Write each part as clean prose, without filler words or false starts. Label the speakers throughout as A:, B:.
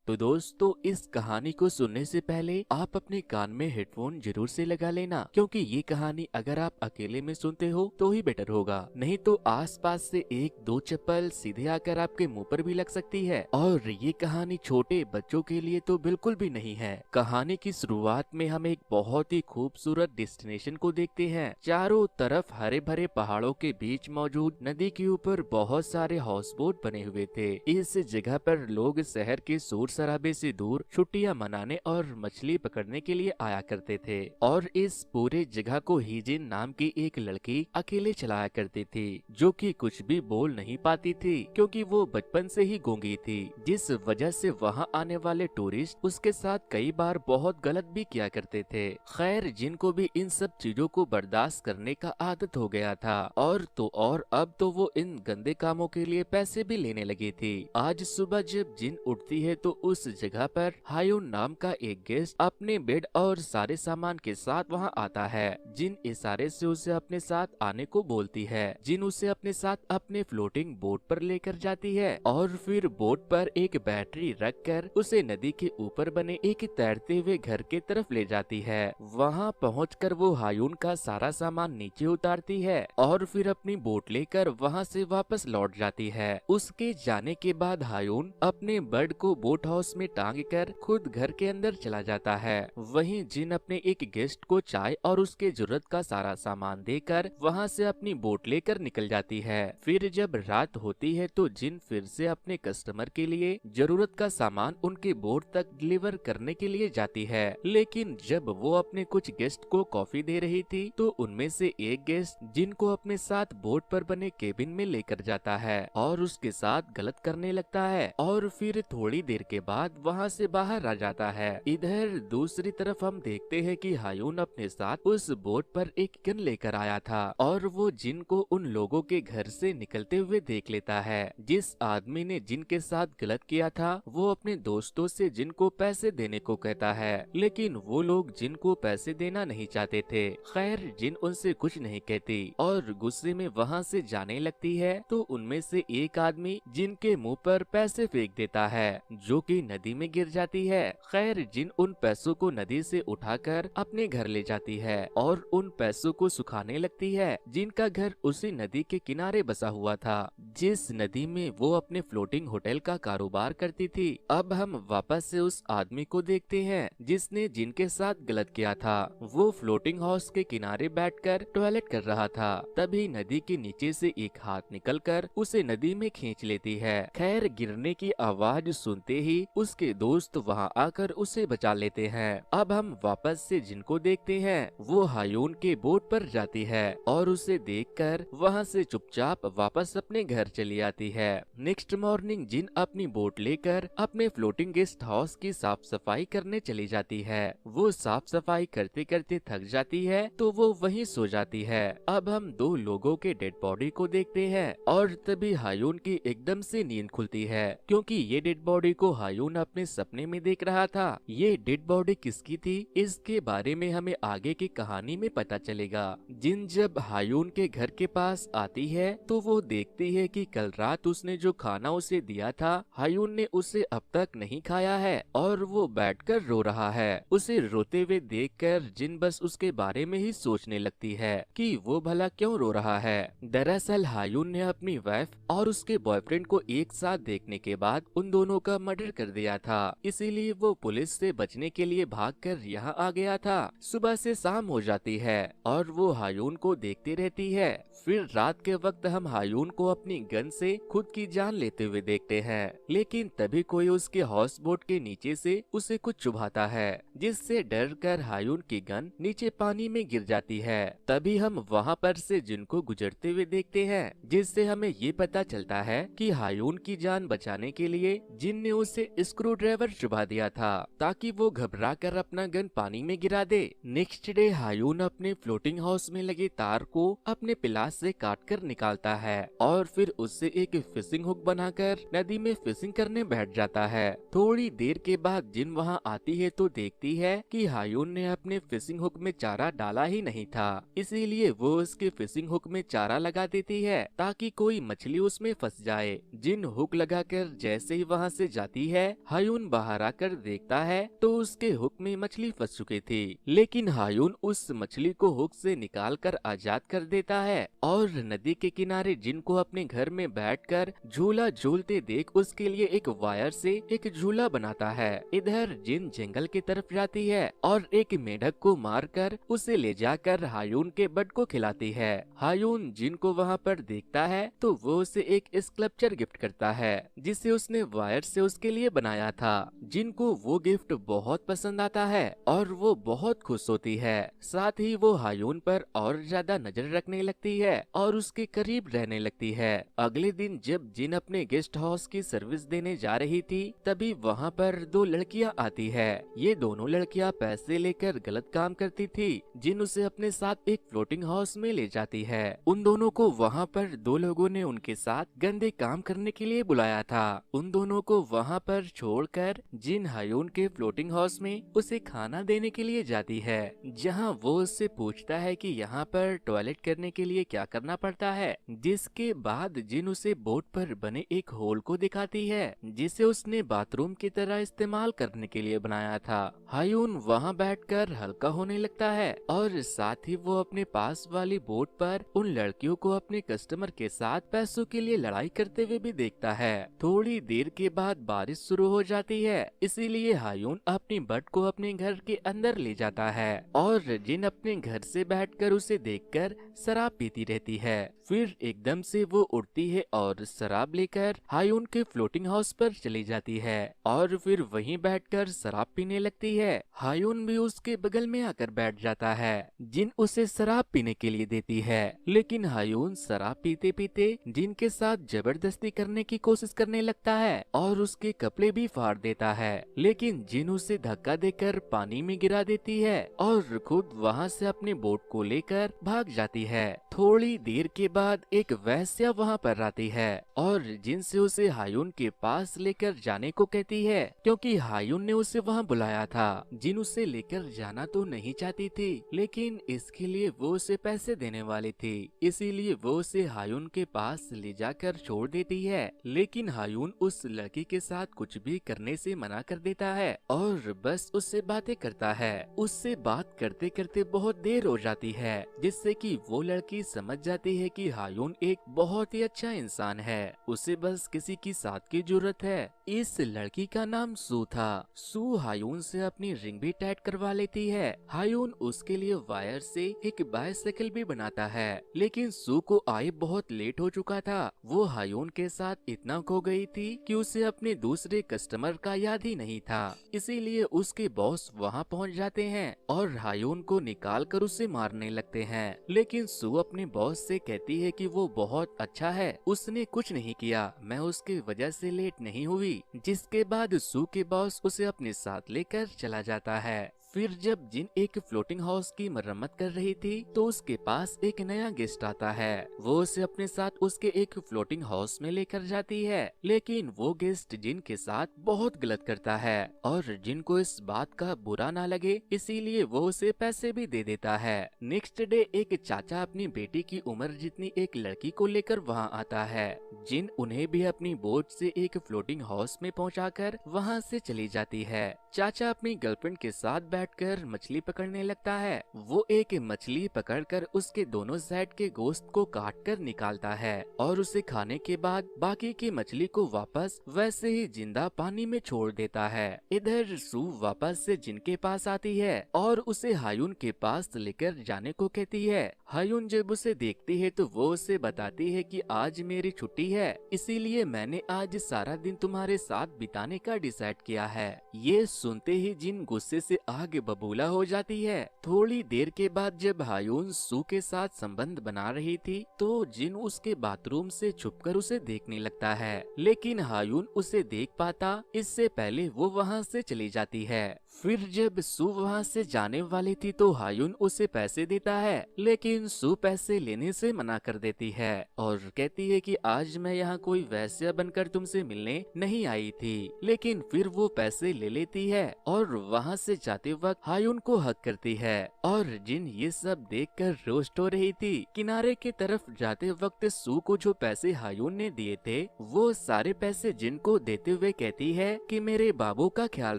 A: तो दोस्तों, इस कहानी को सुनने से पहले आप अपने कान में हेडफोन जरूर से लगा लेना, क्योंकि ये कहानी अगर आप अकेले में सुनते हो तो ही बेटर होगा, नहीं तो आसपास से एक दो चप्पल सीधे आकर आपके मुंह पर भी लग सकती है। और ये कहानी छोटे बच्चों के लिए तो बिल्कुल भी नहीं है। कहानी की शुरुआत में हम एक बहुत ही खूबसूरत डेस्टिनेशन को देखते हैं। चारों तरफ हरे भरे पहाड़ों के बीच मौजूद नदी के ऊपर बहुत सारे हाउस बोट बने हुए थे। इस जगह पर लोग शहर के शोर शराबे से दूर छुट्टियां मनाने और मछली पकड़ने के लिए आया करते थे। और इस पूरे जगह को हीजिन नाम की एक लड़की अकेले चलाया करती थी, जो कि कुछ भी बोल नहीं पाती थी, क्योंकि वो बचपन से ही गूंगी थी, जिस वजह से वहां आने वाले टूरिस्ट उसके साथ कई बार बहुत गलत भी किया करते थे। खैर, जिनको भी इन सब चीजों को बर्दाश्त करने का आदत हो गया था, और अब तो वो इन गंदे कामों के लिए पैसे भी लेने लगी थी। आज सुबह जब जिन उठती है तो उस जगह पर हायून नाम का एक गेस्ट अपने बेड और सारे सामान के साथ वहां आता है। जिन इशारे से उसे अपने साथ आने को बोलती है। जिन उसे अपने साथ अपने फ्लोटिंग बोट पर लेकर जाती है और फिर बोट पर एक बैटरी रखकर उसे नदी के ऊपर बने एक तैरते हुए घर के तरफ ले जाती है। वहां पहुंचकर वो हायून का सारा सामान नीचे उतारती है और फिर अपनी बोट लेकर वहां से वापस लौट जाती है। उसके जाने के बाद हायून अपने बर्ड को बोट हाउस में टांग कर खुद घर के अंदर चला जाता है। वहीं जिन अपने एक गेस्ट को चाय और उसके जरूरत का सारा सामान देकर वहां से अपनी बोट लेकर निकल जाती है। फिर जब रात होती है तो जिन फिर से अपने कस्टमर के लिए जरूरत का सामान उनके बोट तक डिलीवर करने के लिए जाती है। लेकिन जब वो अपने कुछ गेस्ट को कॉफी दे रही थी तो उनमें से एक गेस्ट जिनको अपने साथ बोट पर बने केबिन में लेकर जाता है और उसके साथ गलत करने लगता है, और फिर थोड़ी देर के बाद वहां से बाहर आ जाता है। इधर दूसरी तरफ हम देखते हैं कि हायून अपने साथ उस बोट पर एक गन लेकर आया था और वो जिन को उन लोगों के घर से निकलते हुए देख लेता है। जिस आदमी ने जिन के साथ गलत किया था वो अपने दोस्तों से जिन को पैसे देने को कहता है, लेकिन वो लोग जिन को पैसे देना नहीं चाहते थे। खैर, जिन उनसे कुछ नहीं कहती और गुस्से में वहाँ से जाने लगती है तो उनमें से एक आदमी जिनके मुंह पर पैसे फेंक देता है, जो कि नदी में गिर जाती है। खैर, जिन उन पैसों को नदी से उठाकर अपने घर ले जाती है और उन पैसों को सुखाने लगती है, जिनका घर उसी नदी के किनारे बसा हुआ था, जिस नदी में वो अपने फ्लोटिंग होटल का कारोबार करती थी। अब हम वापस से उस आदमी को देखते हैं जिसने जिनके साथ गलत किया था। वो फ्लोटिंग हाउस के किनारे बैठकर टॉयलेट कर रहा था। तभी नदी के नीचे से एक हाथ निकलकर उसे नदी में खींच लेती है। खैर, गिरने की आवाज सुनते ही उसके दोस्त वहां आकर उसे बचा लेते हैं। अब हम वापस से जिनको देखते हैं वो हायून के बोट पर जाती है और उसे देखकर वहां से चुपचाप वापस अपने घर चली आती है। नेक्स्ट मॉर्निंग जिन अपनी बोट लेकर अपने फ्लोटिंग गेस्ट हाउस की साफ सफाई करने चली जाती है। वो साफ सफाई करते करते थक जाती है तो वो वहीं सो जाती है। अब हम दो लोगों के डेड बॉडी को देखते हैं और तभी हायून की एकदम से नींद खुलती है, क्योंकि ये डेड बॉडी को हायून अपने सपने में देख रहा था। ये डेड बॉडी किसकी थी इसके बारे में हमें आगे की कहानी में पता चलेगा। जिन जब हायून के घर के पास आती है तो वो देखती है कि कल रात उसने जो खाना उसे दिया था हायून ने उसे अब तक नहीं खाया है और वो बैठकर रो रहा है। उसे रोते हुए देखकर जिन बस उसके बारे में ही सोचने लगती है कि वो भला क्यों रो रहा है। दरअसल हायून ने अपनी वाइफ और उसके बॉयफ्रेंड को एक साथ देखने के बाद उन दोनों का मर्डर कर दिया था, इसीलिए वो पुलिस से बचने के लिए भागकर यहाँ आ गया था। सुबह से शाम हो जाती है और वो हायून को देखती रहती है। फिर रात के वक्त हम हायून को अपनी गन से खुद की जान लेते हुए देखते हैं, लेकिन तभी कोई उसके हाउस बोट के नीचे से उसे कुछ चुभाता है, जिससे डर कर हायून की गन नीचे पानी में गिर जाती है। तभी हम वहाँ पर से जिनको गुजरते हुए देखते हैं, जिससे हमें ये पता चलता है कि हायून की जान बचाने के लिए जिन ने उसे स्क्रू ड्राइवर चुभा दिया था ताकि वो घबरा कर अपना गन पानी में गिरा दे। नेक्स्ट डे हायून अपने फ्लोटिंग हाउस में लगे तार को अपने पिलास से काटकर निकालता है और फिर उससे एक फिशिंग हुक बनाकर नदी में फिशिंग करने बैठ जाता है। थोड़ी देर के बाद जिन वहाँ आती है तो देखती है कि हायून ने अपने फिशिंग हुक में चारा डाला ही नहीं था, इसीलिए वो उसके फिशिंग हुक में चारा लगा देती है ताकि कोई मछली उसमें फंस जाए। जिन हुक लगाकर जैसे ही वहाँ से जाती है। हायून बाहर आकर देखता है तो उसके हुक में मछली फंस चुकी थी, लेकिन हायून उस मछली को हुक से निकाल कर आजाद कर देता है और नदी के किनारे जिन को अपने घर में बैठकर झूला झूलते देख उसके लिए एक वायर से एक झूला बनाता है। इधर जिन जंगल की तरफ जाती है और एक मेढक को मारकर उसे ले जाकर हायून के बट को खिलाती है। हायून जिन को वहाँ पर देखता है तो वो उसे एक स्कल्पचर गिफ्ट करता है जिसे उसने वायर से उसके लिए बनाया था। जिन को वो गिफ्ट बहुत पसंद आता है और वो बहुत खुश होती है। साथ ही वो हायून पर और ज्यादा नजर रखने लगती है और उसके करीब रहने लगती है। अगले दिन जब जिन अपने गेस्ट हाउस की सर्विस देने जा रही थी तभी वहाँ पर दो लड़कियाँ आती है। ये दोनों लड़कियाँ पैसे लेकर गलत काम करती थी। जिन उसे अपने साथ एक फ्लोटिंग हाउस में ले जाती है। उन दोनों को वहाँ पर दो लोगों ने उनके साथ गंदे काम करने के लिए बुलाया था। उन दोनों को वहाँ पर छोड़कर जिन हायून के फ्लोटिंग हाउस में उसे खाना देने के लिए जाती है, जहाँ वो उससे पूछता है कि यहाँ पर टॉयलेट करने के लिए क्या करना पड़ता है। जिसके बाद जिन उसे बोट पर बने एक होल को दिखाती है जिसे उसने बाथरूम की तरह इस्तेमाल करने के लिए बनाया था। हायून वहाँ बैठकर हल्का होने लगता है और साथ ही वो अपने पास वाली बोट पर उन लड़कियों को अपने कस्टमर के साथ पैसों के लिए लड़ाई करते हुए भी देखता है। थोड़ी देर के बाद बारिश शुरू हो जाती है, इसीलिए हायून अपनी बट को अपने घर के अंदर ले जाता है और जिन अपने घर से बैठकर उसे देखकर शराब पीती रहती है। फिर एकदम से वो उठती है और शराब लेकर हायून के फ्लोटिंग हाउस पर चली जाती है और फिर वहीं बैठकर शराब पीने लगती है। हायून भी उसके बगल में आकर बैठ जाता है। जिन उसे शराब पीने के लिए देती है, लेकिन हायून शराब पीते पीते जिन के साथ जबरदस्ती करने की कोशिश करने लगता है और उसके कपड़े भी फाड़ देता है, लेकिन जिन उसे धक्का देकर पानी में गिरा देती है और खुद वहाँ से अपने बोट को लेकर भाग जाती है। थोड़ी देर के बाद एक वैश्या वहाँ पर आती है और जिनसे उसे हायून के पास लेकर जाने को कहती है, क्योंकि हायून ने उसे वहाँ बुलाया था। जिन उसे लेकर जाना तो नहीं चाहती थी, लेकिन इसके लिए वो उसे पैसे देने वाली थी, इसीलिए वो उसे हायून के पास ले जाकर छोड़ देती है। लेकिन हायून उस लड़की के साथ कुछ भी करने से मना कर देता है और बस उससे बातें करता है। उससे बात करते करते बहुत देर हो जाती है, जिससे कि वो लड़की समझ जाती है कि हायून एक बहुत ही अच्छा इंसान है, उसे बस किसी की साथ की जरूरत है। इस लड़की का नाम सू था। सू हायून से अपनी रिंग भी टाइट करवा लेती है। हायून उसके लिए वायर से एक बाइसाइकिल भी बनाता है, लेकिन सू को आए बहुत लेट हो चुका था। वो हायून के साथ इतना खो गई थी कि उसे अपने दूसरे कस्टमर का याद ही नहीं था, इसीलिए उसके बॉस वहाँ पहुँच जाते हैं और हायून को निकाल कर उसे मारने लगते हैं। लेकिन सू अपने बॉस से कहती है कि वो बहुत अच्छा है, उसने कुछ नहीं किया, मैं उसकी वजह से लेट नहीं हुई। जिसके बाद सू के बॉस उसे अपने साथ लेकर चला जाता है। फिर जब जिन एक फ्लोटिंग हाउस की मरम्मत कर रही थी तो उसके पास एक नया गेस्ट आता है। वो उसे अपने साथ उसके एक फ्लोटिंग हाउस में लेकर जाती है, लेकिन वो गेस्ट जिन के साथ बहुत गलत करता है और जिन को इस बात का बुरा ना लगे, इसीलिए वो उसे पैसे भी दे देता है। नेक्स्ट डे एक चाचा अपनी बेटी की उम्र जितनी एक लड़की को लेकर वहाँ आता है। जिन उन्हें भी अपनी बोट से एक फ्लोटिंग हाउस में पहुँचाकर वहाँ से चली जाती है। चाचा अपनी गर्लफ्रेंड के साथ बैठकर मछली पकड़ने लगता है। वो एक मछली पकड़कर उसके दोनों साइड के गोश्त को काटकर निकालता है और उसे खाने के बाद बाकी की मछली को वापस वैसे ही जिंदा पानी में छोड़ देता है। इधर सू वापस से जिन के पास आती है और उसे हायून के पास लेकर जाने को कहती है। हायून जब उसे देखती है तो वो उसे बताती है कि आज मेरी छुट्टी है, इसीलिए मैंने आज सारा दिन तुम्हारे साथ बिताने का डिसाइड किया है। ये सुनते ही जिन गुस्से से आग बबूला हो जाती है। थोड़ी देर के बाद जब हायून सू के साथ संबंध बना रही थी तो जिन उसके बाथरूम से छुपकर उसे देखने लगता है, लेकिन हायून उसे देख पाता इससे पहले वो वहाँ से चली जाती है। फिर जब सू वहाँ से जाने वाली थी तो हायून उसे पैसे देता है, लेकिन सू पैसे लेने से मना कर देती है और कहती है कि आज मैं यहाँ कोई वैश्या बनकर तुमसे मिलने नहीं आई थी। लेकिन फिर वो पैसे ले लेती है और वहाँ से जाते वक्त हायून को हक करती है और जिन ये सब देखकर रोस्ट हो रही थी। किनारे की तरफ जाते वक्त सू को जो पैसे हायून ने दिए थे वो सारे पैसे जिन को देते हुए कहती है कि मेरे बाबू का ख्याल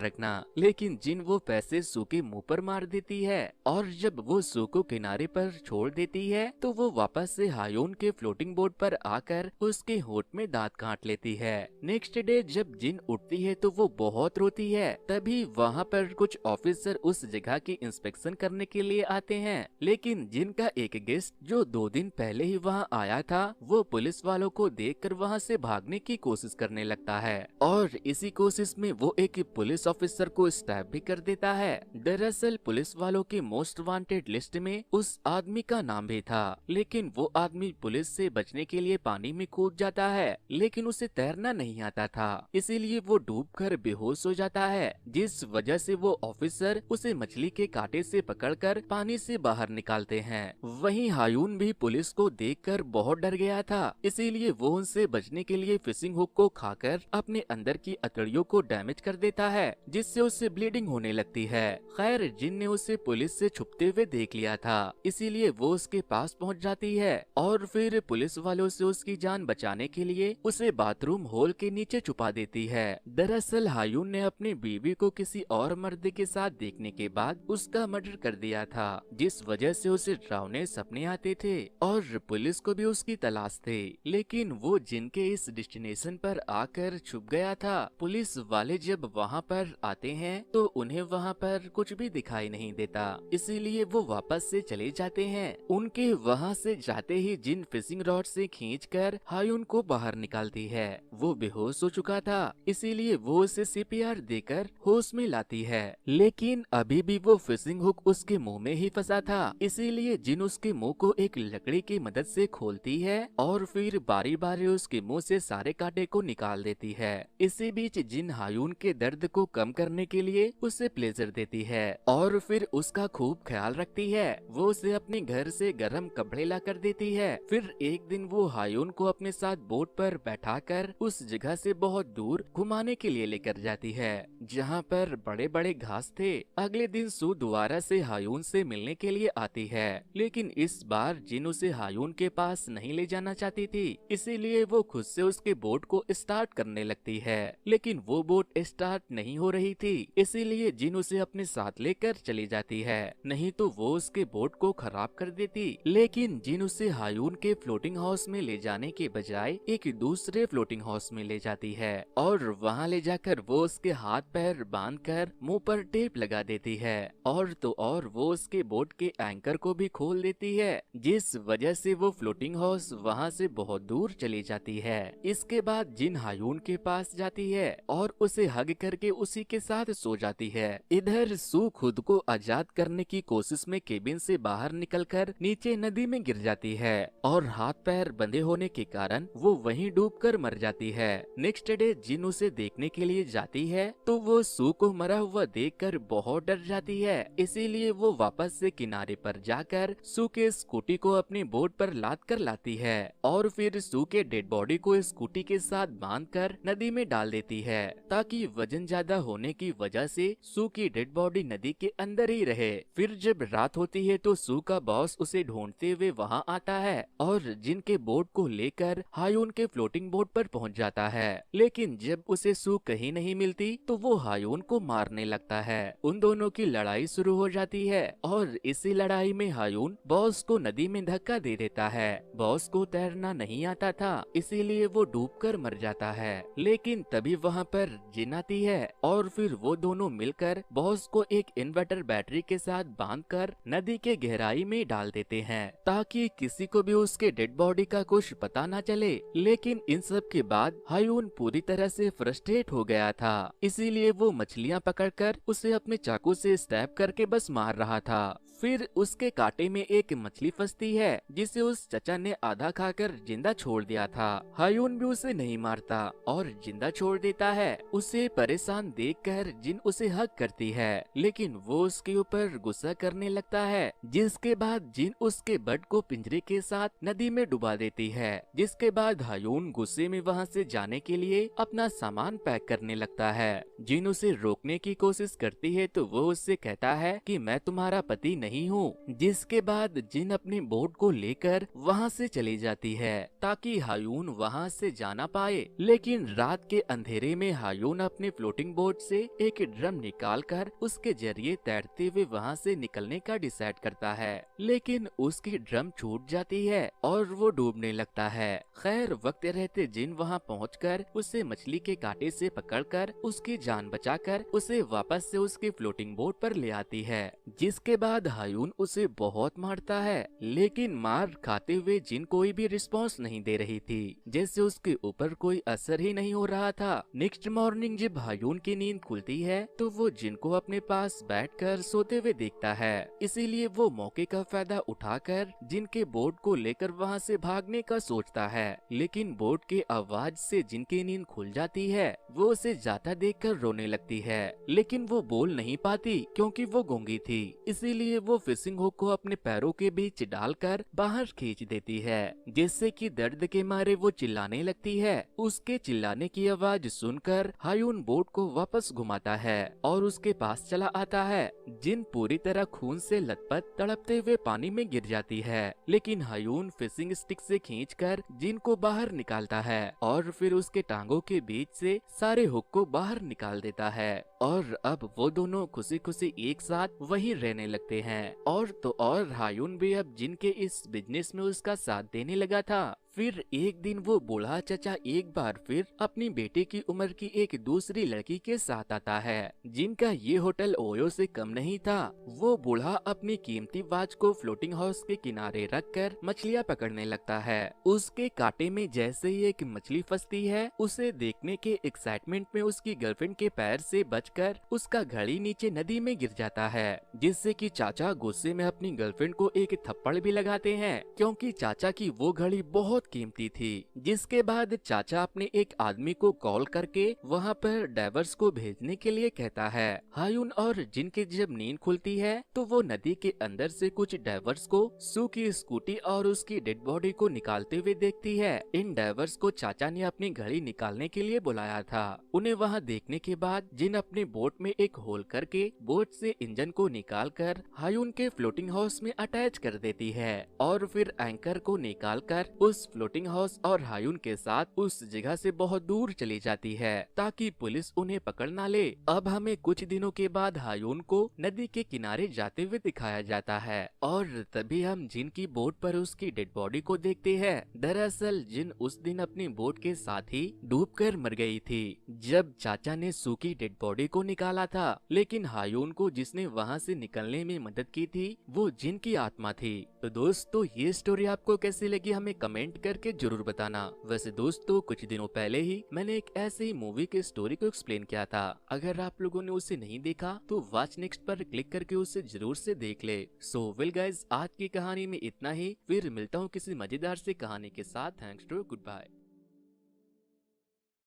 A: रखना, लेकिन जिन वो पैसे सू के मुंह पर मार देती है और जब वो सू को किनारे पर छोड़ देती है तो वो वापस से हायून के फ्लोटिंग बोर्ड पर आकर उसके होंठ में दांत काट लेती है। नेक्स्ट डे जब जिन उठती है तो वो बहुत रोती है। तभी वहाँ पर कुछ ऑफिसर उस जगह की इंस्पेक्शन करने के लिए आते हैं, लेकिन जिन का एक गेस्ट जो 2 दिन पहले ही वहाँ आया था वो पुलिस वालों को देखकर वहाँ से भागने की कोशिश करने लगता है और इसी कोशिश में वो एक पुलिस ऑफिसर को स्टैब भी कर देता है। दरअसल पुलिस वालों की मोस्ट वांटेड लिस्ट में उस आदमी का नाम भी था, लेकिन वो आदमी पुलिस से बचने के लिए पानी में कूद जाता है, लेकिन उसे तैरना नहीं आता था, इसीलिए वो डूबकर बेहोश हो जाता है, जिस वजह से वो ऑफिसर उसे मछली के कांटे से पकड़कर पानी से बाहर निकालते हैं। वहीं हायून भी पुलिस को देखकर बहुत डर गया था, इसीलिए वो उनसे बचने के लिए फिशिंग हुक को खाकर अपने अंदर की अतड़ियों को डैमेज कर देता है, जिससे उससे ब्लीडिंग होने लगती है। खैर जिन ने उसे पुलिस से छुपते हुए देख लिया था, इसीलिए वो उसके पास पहुंच जाती है और फिर पुलिस वालों से उसकी जान बचाने के लिए उसे बाथरूम होल के नीचे छुपा देती है। दरअसल हायून ने अपनी बीवी को किसी और मर्द के साथ देखने के बाद उसका मर्डर कर दिया था, जिस वजह से उसे डरावने सपने आते थे और पुलिस को भी उसकी तलाश थी, लेकिन वो जिनके इस डेस्टिनेशन पर आकर छुप गया था। पुलिस वाले जब वहाँ पर आते हैं तो उन्हें वहाँ पर कुछ भी दिखाई नहीं देता, इसीलिए वो वापस से चले जाते हैं। उनके वहाँ से जाते ही जिन फिशिंग रॉड से खींचकर हायून को बाहर निकालती है। वो बेहोश हो चुका था, इसीलिए वो उसे सीपीआर देकर होश में लाती है, लेकिन अभी भी वो फिशिंग हुक उसके मुंह में ही फंसा था, इसीलिए जिन उसके मुंह को एक लकड़ी की मदद से खोलती है और फिर बारी बारी उसके मुंह से सारे कांटे को निकाल देती है। इसी बीच जिन हायून के दर्द को कम करने के लिए उसे प्लेजर देती है और फिर उसका खूब ख्याल रखती है। वो उसे अपने घर से गर्म कपड़े ला कर देती है। फिर एक दिन वो हायून को अपने साथ बोट पर बैठाकर उस जगह से बहुत दूर घुमाने के लिए लेकर जाती है जहाँ पर बड़े बड़े घास थे। अगले दिन सू दोबारा से हायून से मिलने के लिए आती है, लेकिन इस बार जिन उसे हायून के पास नहीं ले जाना चाहती थी, इसीलिए वो खुद से उसके बोट को स्टार्ट करने लगती है, लेकिन वो बोट स्टार्ट नहीं हो रही थी, इसीलिए जिन उसे अपने साथ लेकर चली जाती है, नहीं तो वो उसके बोट को खराब कर देती। लेकिन जिन उसे हायून के फ्लोटिंग हाउस में ले जाने के बजाय एक दूसरे फ्लोटिंग हाउस में ले जाती है और वहाँ ले जाकर वो उसके हाथ पैर बांधकर मुंह पर टेप लगा देती है और तो और वो उसके बोट के एंकर को भी खोल देती है, जिस वजह से वो फ्लोटिंग हाउस वहाँ से बहुत दूर चली जाती है। इसके बाद जिन हायून के पास जाती है और उसे हग करके उसी के साथ सो जाती है। इधर सू खुद को आजाद करने की कोशिश में केबिन से बाहर निकलकर नीचे नदी में गिर जाती है और हाथ पैर बंधे होने के कारण वो वहीं डूबकर मर जाती है। नेक्स्ट डे जिन उसे देखने के लिए जाती है तो वो सू को मरा हुआ देखकर बहुत डर जाती है, इसीलिए वो वापस से किनारे पर जाकर सू के स्कूटी को अपनी बोट पर लाद कर लाती है और फिर सू के डेड बॉडी को स्कूटी के साथ बांधकर नदी में डाल देती है, ताकि वजन ज्यादा होने की वजह से सू की डेड बॉडी नदी के अंदर ही रहे। फिर जब रात होती है तो सू का बॉस उसे ढूंढते हुए वहाँ आता है और जिनके बोट को लेकर हायून के फ्लोटिंग बोट पर पहुँच जाता है, लेकिन जब उसे सू कहीं नहीं मिलती तो वो हायून को मारने लगता है। उन दोनों की लड़ाई शुरू हो जाती है और इसी लड़ाई में हायून बॉस को नदी में धक्का दे देता है। बॉस को तैरना नहीं आता था, इसीलिए वो डूबकर मर जाता है, लेकिन तभी वहाँ पर जिन आती है और फिर वो दोनों मिलकर बॉस को एक इन्वर्टर बैटरी के साथ बांधकर नदी के गहराई में डाल देते हैं, ताकि किसी को भी उसके डेड बॉडी का कुछ पता न चले। लेकिन इन सब के बाद हायून पूरी तरह से फ्रस्ट्रेट हो गया था, इसीलिए वो मछलियाँ पकड़कर उसे अपने चाकू से स्टैब करके बस मार रहा था। फिर उसके कांटे में एक मछली फंसती है जिसे उस चचा ने आधा खाकर जिंदा छोड़ दिया था। हायून भी उसे नहीं मारता और जिंदा छोड़ देता है। उसे परेशान देखकर जिन उसे हक करती है, लेकिन वो उसके ऊपर गुस्सा करने लगता है, जिसके बाद जिन उसके बट को पिंजरे के साथ नदी में डुबा देती है। जिसके बाद हायून गुस्से में वहाँ से जाने के लिए अपना सामान पैक करने लगता है। जिन उसे रोकने की कोशिश करती है तो वो उससे कहता है कि मैं तुम्हारा पति नहीं हूँ। जिसके बाद जिन अपने बोट को लेकर वहाँ से चली जाती है ताकि हायून वहाँ से जाना पाए। लेकिन रात के अंधेरे में हायून अपने फ्लोटिंग बोट से एक ड्रम निकालकर उसके जरिए तैरते हुए वहाँ से निकलने का डिसाइड करता है, लेकिन उसकी ड्रम छूट जाती है और वो डूबने लगता है। खैर वक्त रहते जिन वहाँ पहुंचकर उसे मछली के कांटे से पकड़कर उसकी जान बचाकर उसे वापस से उसकी फ्लोटिंग बोट पर ले आती है। जिसके बाद हायून उसे बहुत मारता है, लेकिन मार खाते हुए जिन कोई भी रिस्पॉन्स नहीं दे रही थी, जैसे उसके ऊपर कोई असर ही नहीं हो रहा था। नेक्स्ट मॉर्निंग जब हायून की नींद खुलती है तो वो जिन को अपने पास बैठकर सोते हुए देखता है। इसीलिए वो मौके का फायदा उठाकर जिन के बोट को लेकर वहाँ से भागने का सोचता है, लेकिन बोट के आवाज से जिन की नींद खुल जाती है। वो उसे जाता देखकर रोने लगती है, लेकिन वो बोल नहीं पाती क्योंकि वो गूंगी थी। इसीलिए वो फिशिंग हुक को अपने पैरों के बीच डालकर बाहर खींच देती है, जिससे कि दर्द के मारे वो चिल्लाने लगती है। उसके चिल्लाने की आवाज सुनकर हायून बोट को वापस घुमाता है और उसके पास चला आता है। जिन पूरी तरह खून से लथपथ तड़पते हुए पानी में गिर जाती है, लेकिन हायून फिशिंग स्टिक से खींचकर जिन को बाहर निकालता है और फिर उसके टांगों के बीच से सारे हुक को बाहर निकाल देता है। और अब वो दोनों खुशी खुशी एक साथ वहीं रहने लगते हैं। और तो और हायून भी अब जिन के इस बिजनेस में उसका साथ देने लगा था। फिर एक दिन वो बूढ़ा चचा एक बार फिर अपनी बेटे की उम्र की एक दूसरी लड़की के साथ आता है, जिनका ये होटल ओयो से कम नहीं था। वो बूढ़ा अपनी कीमती वॉच को फ्लोटिंग हाउस के किनारे रखकर मछलियाँ पकड़ने लगता है। उसके कांटे में जैसे ही एक मछली फंसती है, उसे देखने के एक्साइटमेंट में उसकी गर्लफ्रेंड के पैर से बचकर उसका घड़ी नीचे नदी में गिर जाता है, जिससे कि चाचा गुस्से में अपनी गर्लफ्रेंड को एक थप्पड़ भी लगाते हैं, क्योंकि चाचा की वो घड़ी बहुत कीमती थी। जिसके बाद चाचा अपने एक आदमी को कॉल करके वहाँ पर डाइवर्स को भेजने के लिए कहता है। हायून और जिन की जब नींद खुलती है तो वो नदी के अंदर से कुछ डाइवर्स को सू की स्कूटी और उसकी डेड बॉडी को निकालते हुए देखती है। इन डाइवर्स को चाचा ने अपनी घड़ी निकालने के लिए बुलाया था। उन्हें वहाँ देखने के बाद जिन अपने बोट में एक होल करके बोट से इंजन को निकाल कर हायून के फ्लोटिंग हाउस में अटैच कर देती है और फिर एंकर को निकाल कर उस फ्लोटिंग हाउस और हायून के साथ उस जगह से बहुत दूर चली जाती है ताकि पुलिस उन्हें पकड़ ना ले। अब हमें कुछ दिनों के बाद हायून को नदी के किनारे जाते हुए दिखाया जाता है और तभी हम जिन की बोट पर उसकी डेड बॉडी को देखते हैं। दरअसल जिन उस दिन अपनी बोट के साथ ही डूबकर मर गई थी जब चाचा ने सू की डेड बॉडी को निकाला था, लेकिन हायून को जिसने वहाँ से निकलने में मदद की थी वो जिन की आत्मा थी। तो दोस्तों ये स्टोरी आपको कैसी लगी हमें कमेंट करके जरूर बताना। वैसे दोस्तों कुछ दिनों पहले ही मैंने एक ऐसे ही मूवी के स्टोरी को एक्सप्लेन किया था। अगर आप लोगों ने उसे नहीं देखा तो वॉच नेक्स्ट पर क्लिक करके उसे जरूर से देख ले। सो वेल गाइज आज की कहानी में इतना ही। फिर मिलता हूँ किसी मजेदार से कहानी के साथ। Thanks to good bye.